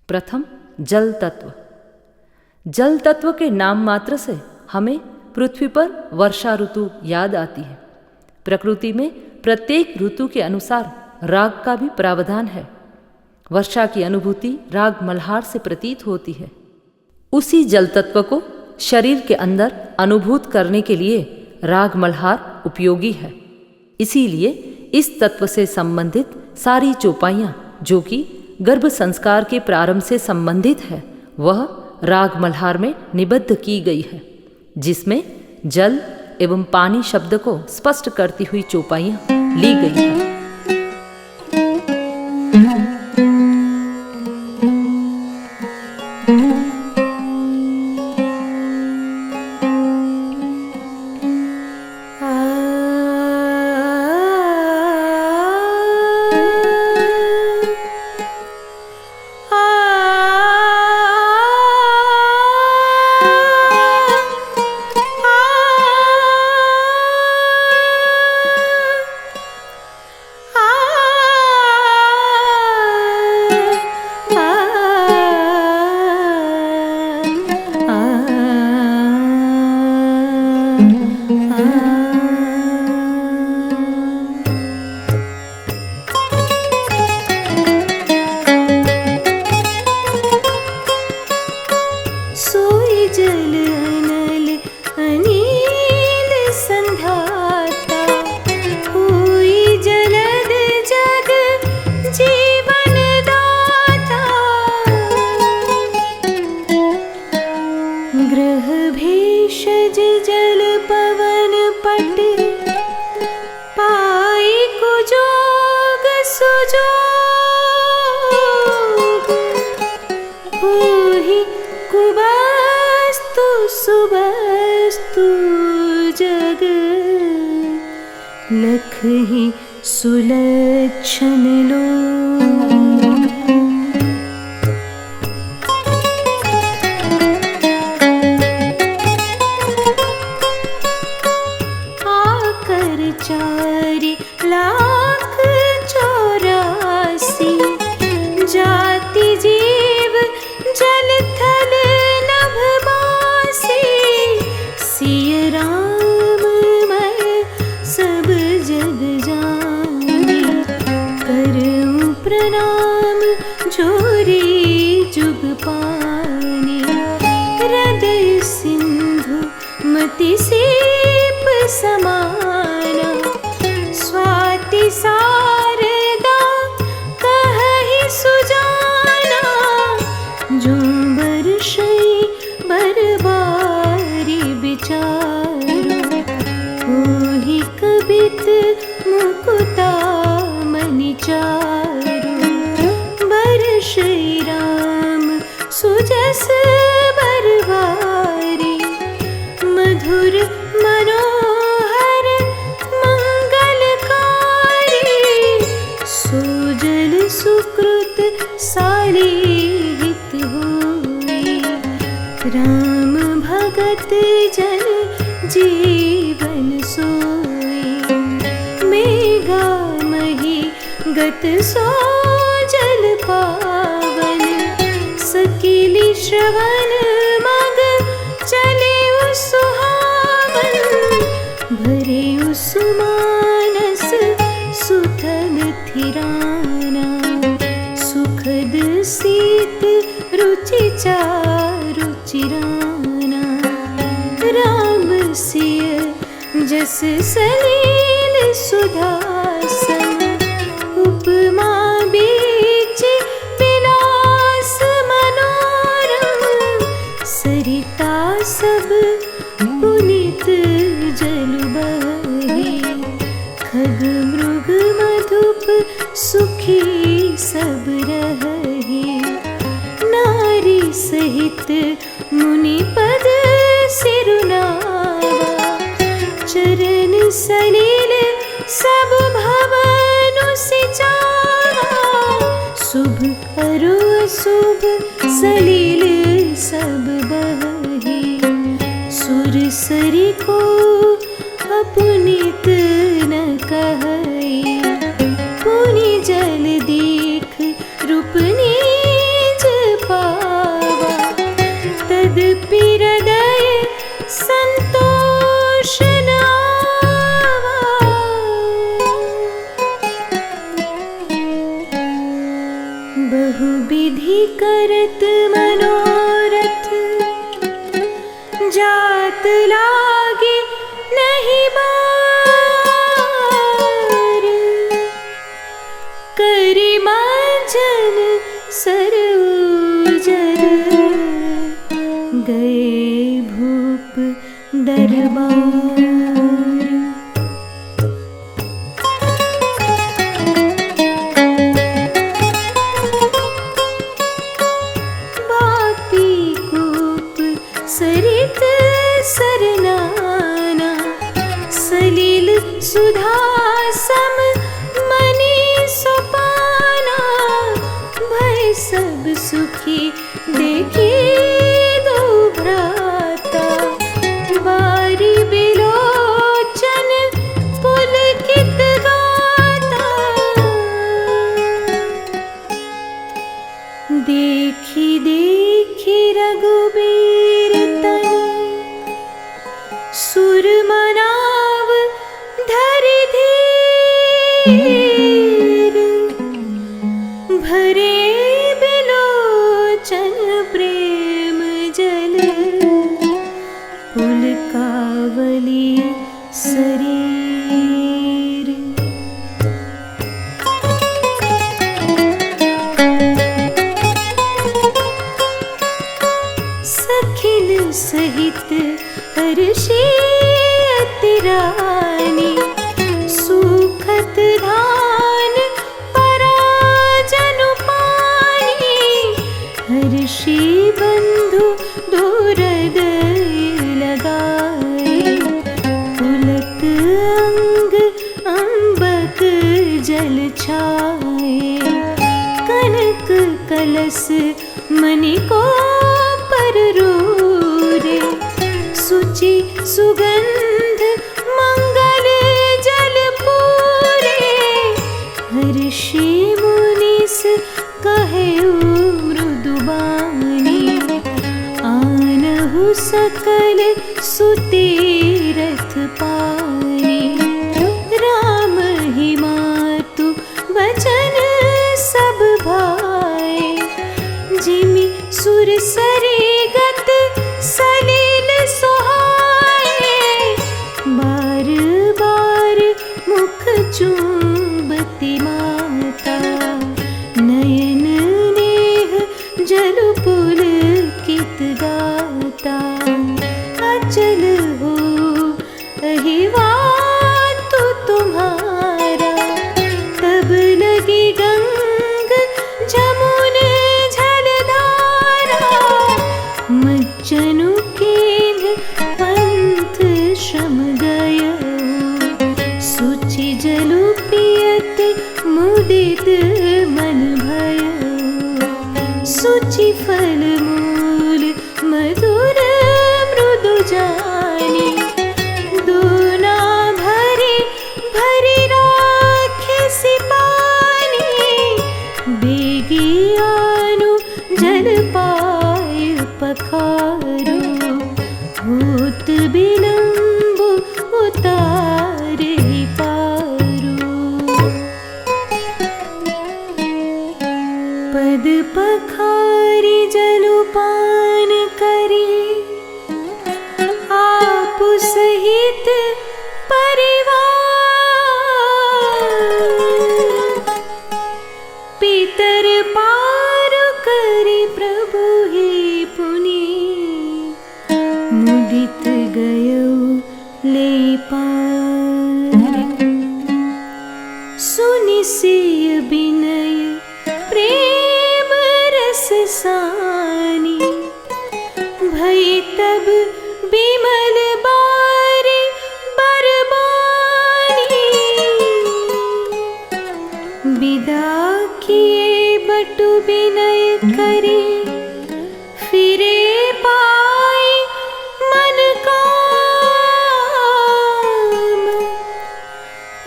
प्रथम, जल तत्व। जल तत्व के नाम मात्र से हमें पृथ्वी पर वर्षा ऋतु याद आती है। प्रकृति में प्रत्येक ऋतु के अनुसार राग का भी प्रावधान है। वर्षा की अनुभूति राग मल्हार से प्रतीत होती है। उसी जल तत्व को शरीर के अंदर अनुभूत करने के लिए राग मल्हार उपयोगी है। इसीलिए इस तत्व से संबंधित सारी चौपाइयाँ जो कि गर्भ संस्कार के प्रारंभ से संबंधित है, वह राग मल्हार में निबद्ध की गई है, जिसमें जल एवं पानी शब्द को स्पष्ट करती हुई चौपाइयाँ ली गई हैं। सुबस्तु जग लख ही सुलक्षण लो। आकर 4 लाख 84 जाति जीव जल थल नभवासी। सिय राम मैं सब जग जानी, करूं प्रणाम जोरी जुग पानी। हृदय सिंधु मति सीप समाना, स्वाति शारदा कहहि सुजाना। जो बरसई बरबारी विचारो, ओहि कबित मुकुता मनि चारो। बरसई राम सुजस बरबारी, मधुर मनोहर मंगलकारी। सुजल सुकृत साली हित होई, राम भगत जन जीवन सोई। मेघा मही गत सो जल पावन, सकीली श्रवण मग चले सुहावन। भरे सुमानस सुथल थिराना, सुखद सीत रुचि चारु चिराना। राम सिय जस सलील सुधासन, उपमा बीच विलास मनोरम। सरिता सब पुनीत जल बही, खग मृग मधुप सुखी सब रही। नारी सहित मुनि पद सिरुनावा, चरण सलील सब भवनु सिंचावा। शुभ अरु अशुभ सलील सब बही, सुरसरी को अपुनीत न कहई। पुनि जल देख रूप निज बहुविधि करत मनोरथ, जात लागे नहीं बार। करि मांजन सरोजर, गए भूप दरबार। बापी कूप सरित सरनाना, सलील सुधा सम मनि सोपाना। भय सब सुखी देखी दो भ्राता, बारी बिलोचन पुलकित गाता। देखी देखी रघुबीर तन, सुर मनाव धरि धीर। भरे बिलोचन प्रेम जल, पुलकावली शरीर। सखिन सहित हर्षि अति रानी, सुखत धान पराजनु पानी। हर्षि बंधु दूरग लगाए, पुलक अंग अम्बक जल छाए। कनक कलश मणि को पररूरे, सुचि सुगंध मंगल जल पूरे। हर्षि मुनीस कहेउ मृदुबानी, आनहु सकल सुतीरथ पानी। राम ही मातु बचन सब भाए, जिमि सुर सरीगत सलील सोहाए। बार बार मुख चूबती माता, नयन नेह जलु पुलकित गाता। अचल हो अहिवातु तुम्हारा, तब लगी गंग जमुन जलधारा। मज्जनु केल पंथ श्रम गयो, सुचि जलु पियत मुदित मन भयो। सुचि फल मूल मधुर मृदु जानी, दूना भरी भरी राखे सिपानी। बेगी आनु जल पाय पखारो, भूत बिलंबु उतारे पारो। पद पखारी जलुपान करी, आप सहित परिवार। पितर पार करी प्रभु ही पुनि, मुदित गयो ले पार। सुनि सिय बिनय प्रेम रस सानी, भई तब बिमल बारी बरबानी। विदा किए बटु बिनय करी, फिरे पाई मन काम।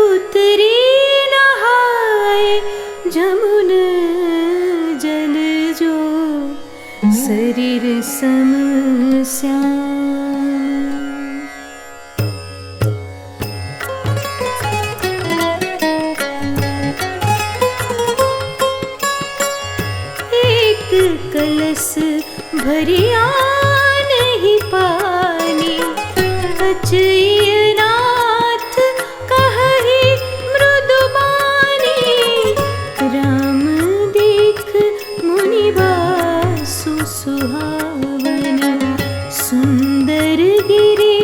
उतरी नहाए जमुन जल जो, शरीर सम श्याम। कलश भरिया नहीं पानी। अचयनाथ कहहि मृदुबानी, राम देख मुनि बासु सुहावन। सुंदर गिरि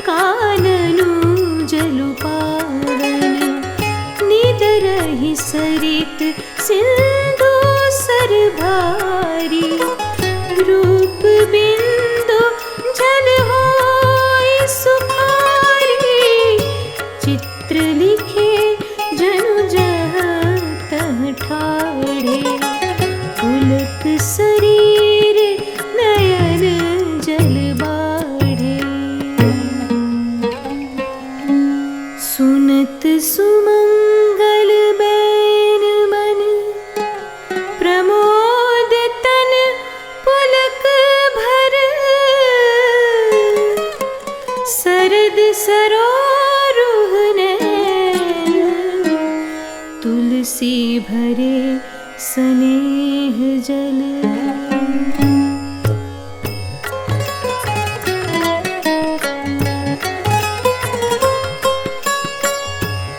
काननु जलु पावन, निदरहि सरित सिंधु सर भारी। रूप बिंदु जल होई सुखारी, चित्र लिखे जनु जह तह ठाढ़े। पुलक शरीर नयन जल बाढ़े, सुनत सुमंगल बैन मन। प्रमोद तन पुलक भर, सरद सरोरुह नैन। तुलसी भरे स्नेह जल,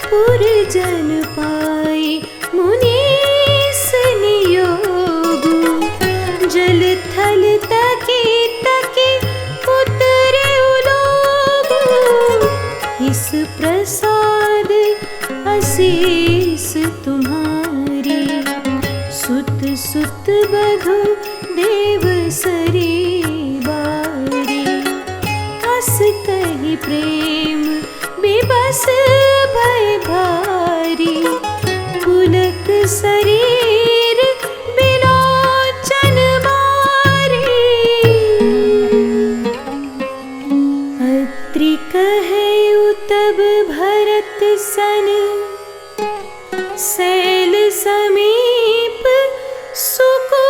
पुरजन पाई मुनीस नियोगु। जल थल तकी तकी उतरे उलोगु, इस प्रसाद आशीष तुम्हारी। सुत सुत बधु देव सरी बारी, अस कहि प्रेम बिबस भय भारी। पुलक शरीर बिलोचन मारी, अत्रि कहु तब भरत सन। शैल समीप सुकूप,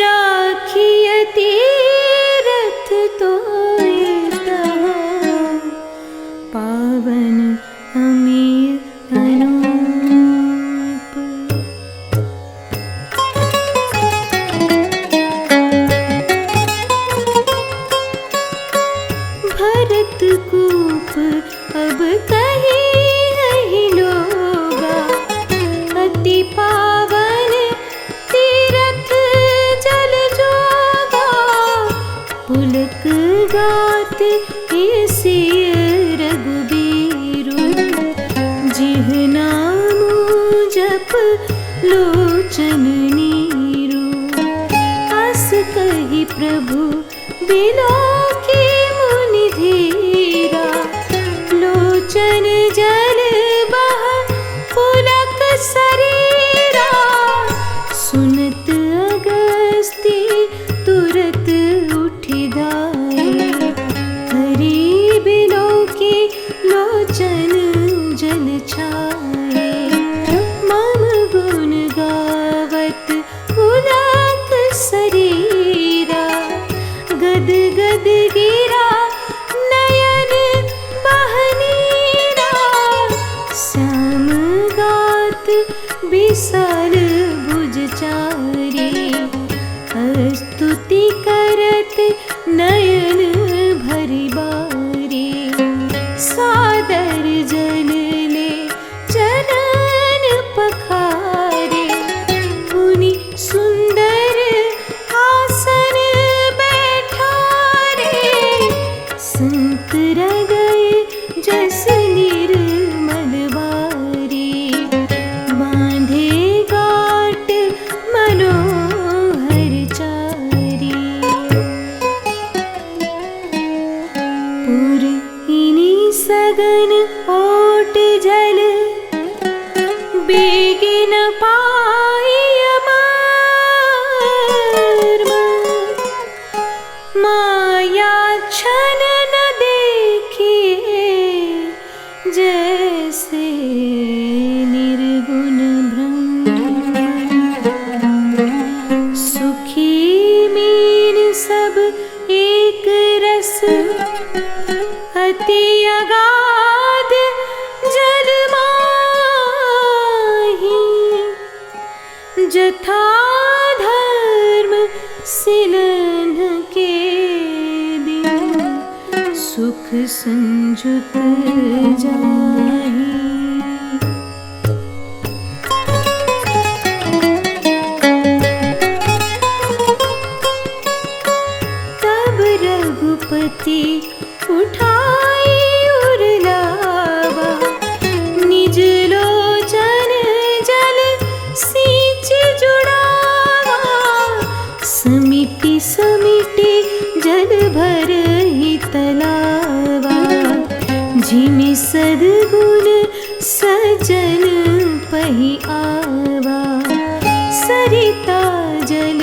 राखिय तीरथ तोय तहाँ। पावन अमीय अनूप, भरत कूप अब कहीं नहीं लोगा। अति पावन तीरथ जल जोगा, पुलक गात सिय रघुबीरु। जिह नामु जप लोचन नीरु, अस कहि प्रभु बिलोकी मुनि धीरा। लोचन जल बह पुलक शरीरा, सुनत अगस्ती तुरत उठि धाये। हरि बिलोकी लोचन जल छाये, मम गुण गावत जथा धर्म सिलन के दिन सुख संजुत जाहि। तब रघुपति उठाई उरलावा, निज लोचन जल सींच जुड़ावा। समिति समिति जल भर ही तलावा, जिमि सद्गुण सजन पहि आवा। सरिता जल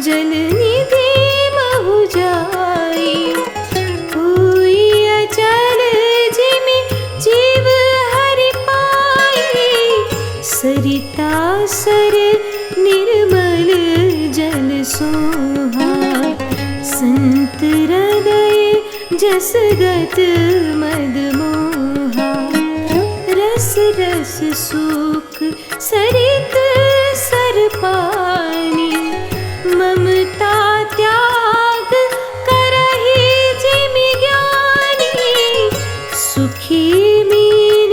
जल निधि महु जाई, हुई अचल जिमि जीव हरि पाई। सरिता सर निर्मल जल सोहा, संत हृदय जस गत मद मोहा। रस रस सुख सरित सर पानी, ममता त्याग करहि जिमि ज्ञानी। सुखी मीन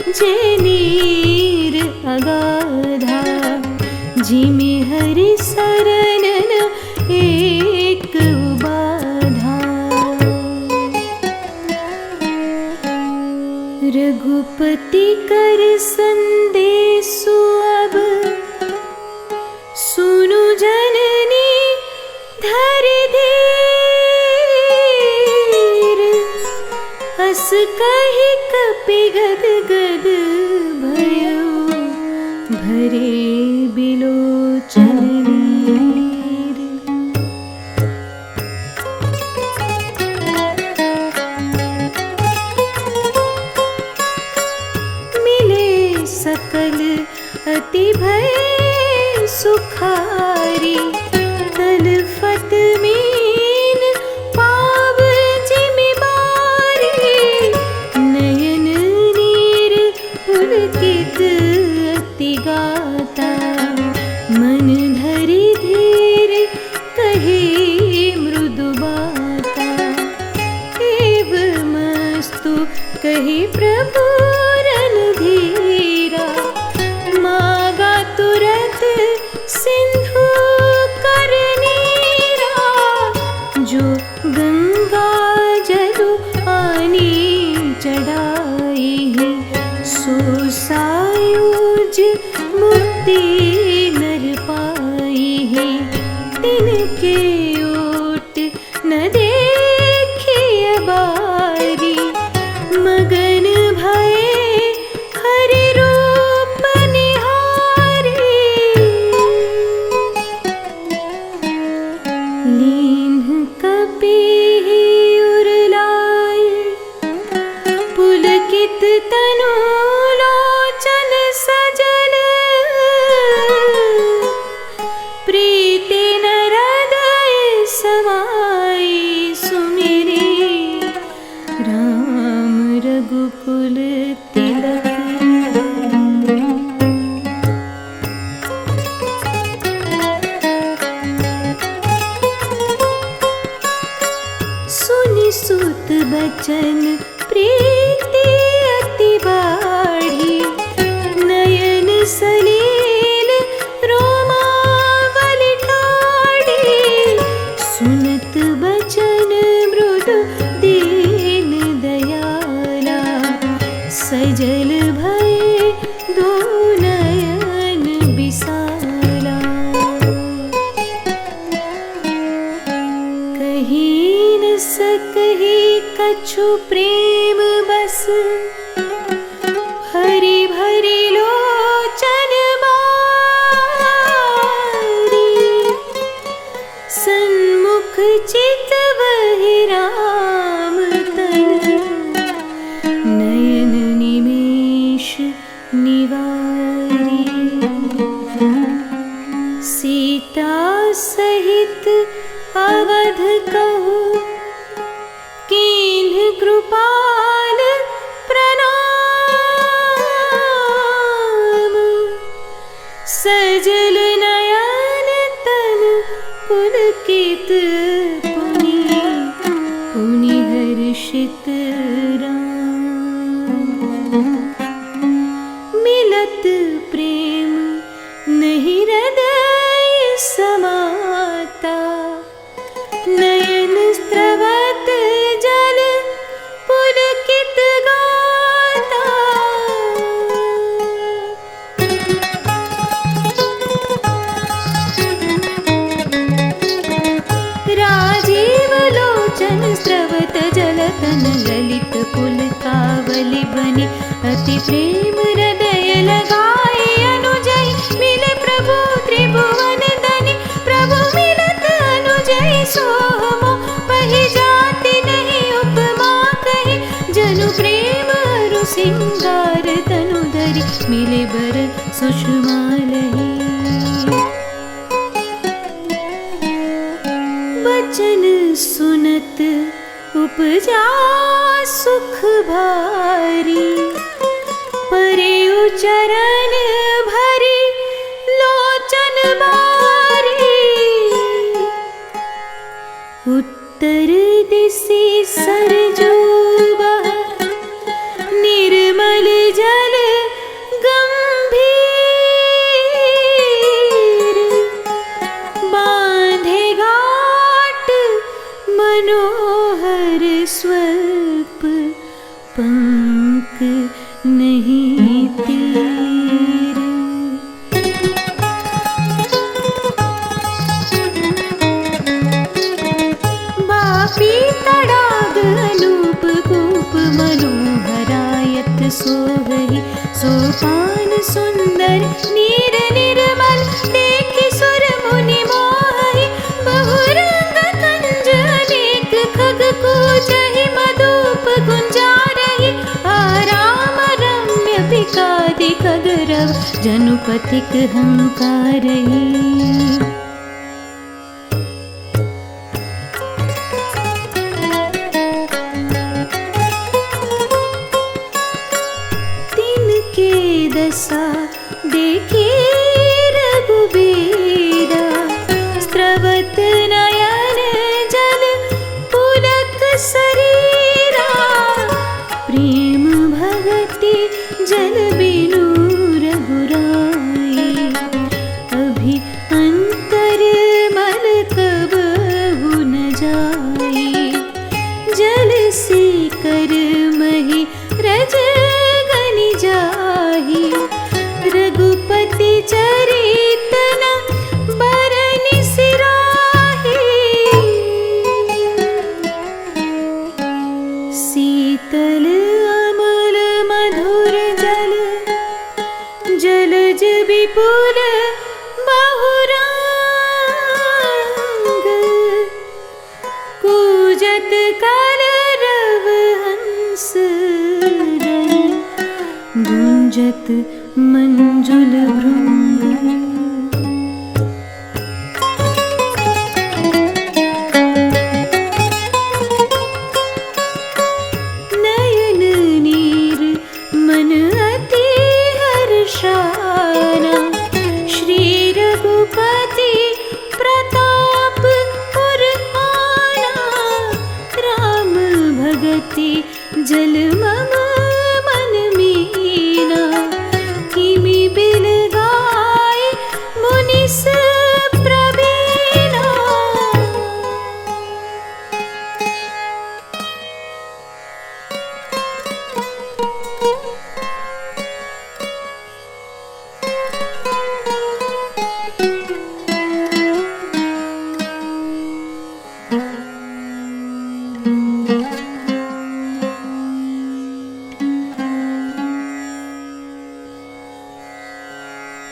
जे नीर अगाधा, जिमि हरि शरणन एक बाधा। रघुपति कर संदेशु अब, सुनु जननी धरि धीर। अस कहि कपि गद गद भयो, भरे बिलोचन नीर। मिले सकल अति भय सुखारी, तलफत मीन पाव जिमि बारी। नयन नीर पुलकित अति गाता, मन धरि धीर कहे मृदु बाता। एवमस्तु कहि प्रभु रणधीरा, मागा तुरत सिंधु कर नीरा। जो गंगा जलु आनी चढ़ाई है, सो सायुज मुक्ति नर पाई है। तिनके ओट न देखिय बारी, मगन भये हरि रूप निहारी। लीन्ह कपिहि उरलाए, पुलकित तनु लोचन सजल। प्रीति न हृदय समाई, सुमिरे राम रघुकुल तिलक। सुनि सुत बचन प्रीति अति बाढ़ी, नयन सलील रोमावली ठाढ़ी। सुनत बचन मृदु दीन दयाला, सजल भय दो नयन बिसाला। कही न सकहि कछु प्रेम बस, हरि भरि लोचन बारी। सन्मुख चितवहि राम तन, नयन निमेष निवारी। सीता सहित अवध कहु, कीन्ह कृपाल प्रणाम। सजल नयन तन पुलकित पुनि पुनि हर्षित राम। मिलत प्रेम नहीं हृदय समाता, नयन स्रवत जल पुलकित गाता। राजीव लोचन स्रवत जलतन ललित पुलकावली बनी, अति प्रेम हृदय लगाए अनुजई, मिले प्रभु त्रिभुवन धनी। प्रभु मिलत अनुजई सोहमो, पही जाति नहीं उपमा कही। जनु प्रेम अरु सिंगार तनु धरी, मिले बर सुषमा लही। वचन सुनत उपजा सुख भारी, परे उचरण भरी लोचन बारी। उत्तर दिशि सरजू बह, निर्मल जल गंभीर। बांधे घाट मनोहर स्वल्प, पंक नहीं तीर। बापी तड़ाग अनूप कूप, मनोहरायत सोहहि। सोपान सुंदर नीर निर्मल, देखि सुर मुनि मोहि। बहुरंग कंज अनेक खग कूजहि, मधुप गुंजारहि। आराम रम्य पिकादि कगरव, जनुपतिक हंकारहि। तिनके दशा देखी रघुबीरा, स्रवत नयन जल पुलक शरीरा। प्रेम भगति जल बिनु रघुराई, अभी अंतर मल कबहु न जाई। जल से कर मही रज गनि जाही, रघुपति चरित न बरनि सिराही। शीतल अमल मधुर जल, जलज विपुल बहुरंग। कूजत कलरव हंस रही, गुंजत मंजुल भृंग। नयन नीर मन अति हर्षाना, श्री रघुपति